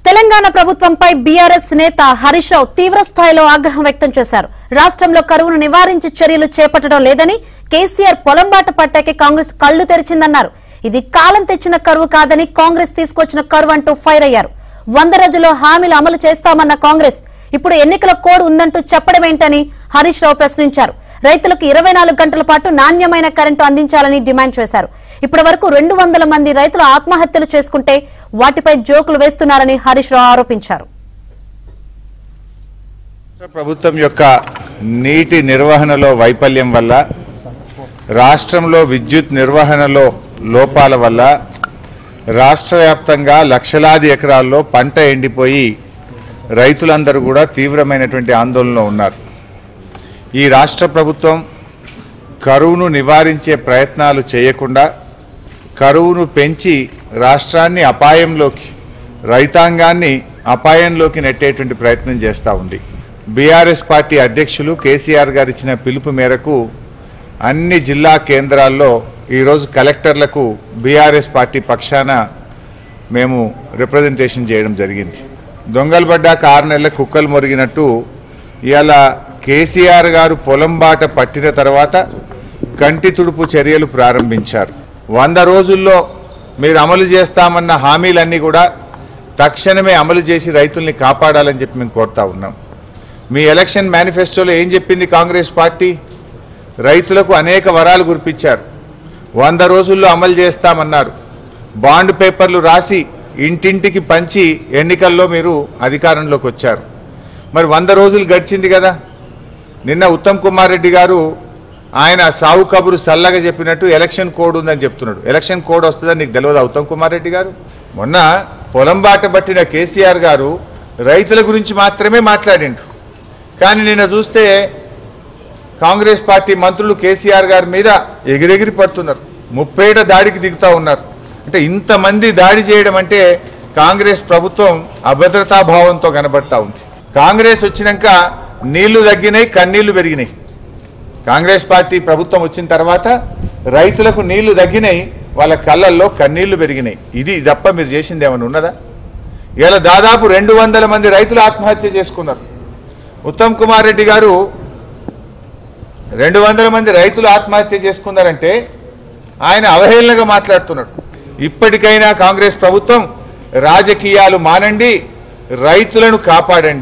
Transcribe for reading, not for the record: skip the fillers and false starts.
తెలంగాణ ప్రభుత్వంపై బీఆర్ఎస్ నేత హరీష్ రావు తీవ్ర స్థాయిలో ఆగ్రహం వ్యక్తం చేశారు. రాష్ట్రంలో కరువును నివారించే చర్యలు చేపట్టడం లేదని, కేసీఆర్ పొలంబాట పట్టాకే కాంగ్రెస్ కళ్లు తెరిచిందన్నారు. ఇది కాలం తెచ్చిన కరువు కాదని, కాంగ్రెస్ తీసుకొచ్చిన కరువు అంటూ ఫైర్ అయ్యారు. 100 రోజుల్లో హామీలు అమలు చేస్తామన్న కాంగ్రెస్ ఇప్పుడు ఎన్నికల కోడ్ ఉందంటూ చెప్పడమేంటని హరీష్ రావు ప్రశ్నించారు. రైతులకు 24 గంటల పాటు నాణ్యమైన కరెంటు అందించాలని డిమాండ్ చేశారు. ఇప్పటి వరకు 200 మంది రైతులు ఆత్మహత్యలు చేసుకుంటే వాటిపై జోకులు వేస్తున్నారని హరీష్ రావు ఆరోపించారు. ప్రభుత్వం యొక్క నీటి నిర్వహణలో వైఫల్యం వల్ల, రాష్ట్రంలో విద్యుత్ నిర్వహణలో లోపాల వల్ల రాష్ట్ర వ్యాప్తంగా లక్షలాది ఎకరాల్లో పంట ఎండిపోయి రైతులందరూ కూడా తీవ్రమైనటువంటి ఆందోళనలో ఉన్నారు. ఈ రాష్ట్ర ప్రభుత్వం కరువును నివారించే ప్రయత్నాలు చేయకుండా కరువును పెంచి రాష్ట్రాన్ని అపాయంలోకి, రైతాంగాన్ని అపాయంలోకి నెట్టేటువంటి ప్రయత్నం చేస్తూ ఉంది. బీఆర్ఎస్ పార్టీ అధ్యక్షులు కేసీఆర్ గారు ఇచ్చిన పిలుపు మేరకు అన్ని జిల్లా కేంద్రాల్లో ఈరోజు కలెక్టర్లకు బీఆర్ఎస్ పార్టీ పక్షాన మేము రిప్రజెంటేషన్ చేయడం జరిగింది. దొంగలు పడ్డాక 6 నెలల కుక్కలు మొరిగినట్టు ఇవాళ కేసీఆర్ గారు పొలంబాట పట్టిన తర్వాత కంటి తుడుపు చర్యలు ప్రారంభించారు. 100 రోజుల్లో మీరు అమలు చేస్తామన్న హామీలన్నీ కూడా తక్షణమే అమలు చేసి రైతుల్ని కాపాడాలని చెప్పి మేము కోరుతా ఉన్నాం. మీ ఎలక్షన్ మేనిఫెస్టోలో ఏం చెప్పింది కాంగ్రెస్ పార్టీ? రైతులకు అనేక వరాలు కురిపించారు. 100 రోజుల్లో అమలు చేస్తామన్నారు. బాండ్ పేపర్లు రాసి ఇంటింటికి పంచి ఎన్నికల్లో మీరు అధికారంలోకి వచ్చారు. మరి 100 రోజులు గడిచింది కదా. నిన్న ఉత్తమ్ కుమార్ రెడ్డి గారు ఆయన సావు కబురు సల్లగా చెప్పినట్టు ఎలక్షన్ కోడ్ ఉందని చెప్తున్నాడు. ఎలక్షన్ కోడ్ వస్తుందని నీకు తెలియదా ఉత్తమ్ కుమార్ రెడ్డి గారు? మొన్న పొలంబాట పట్టిన కేసీఆర్ గారు రైతుల గురించి మాత్రమే మాట్లాడిండు. కానీ నిన్న చూస్తే కాంగ్రెస్ పార్టీ మంత్రులు కేసీఆర్ గారి మీద ఎగిరెగిరి పడుతున్నారు. 30 దాడికి దిగుతూ ఉన్నారు. అంటే ఇంతమంది దాడి చేయడం అంటే కాంగ్రెస్ ప్రభుత్వం అభద్రతాభావంతో కనబడతా ఉంది. కాంగ్రెస్ వచ్చినాక నీళ్లు తగ్గినాయి, కన్నీళ్లు పెరిగినాయి. కాంగ్రెస్ పార్టీ ప్రభుత్వం వచ్చిన తర్వాత రైతులకు నీళ్లు తగ్గినాయి, వాళ్ళ కళ్ళల్లో కన్నీళ్లు పెరిగినాయి. ఇది తప్ప మీరు చేసింది ఏమైనా ఉన్నదా? ఇలా దాదాపు 200 మంది రైతులు ఆత్మహత్య చేసుకున్నారు. ఉత్తమ్ కుమార్ రెడ్డి గారు 200 మంది రైతులు ఆత్మహత్య చేసుకున్నారంటే ఆయన అవహేళనగా మాట్లాడుతున్నాడు. ఇప్పటికైనా కాంగ్రెస్ ప్రభుత్వం రాజకీయాలు మానండి, రైతులను కాపాడండి.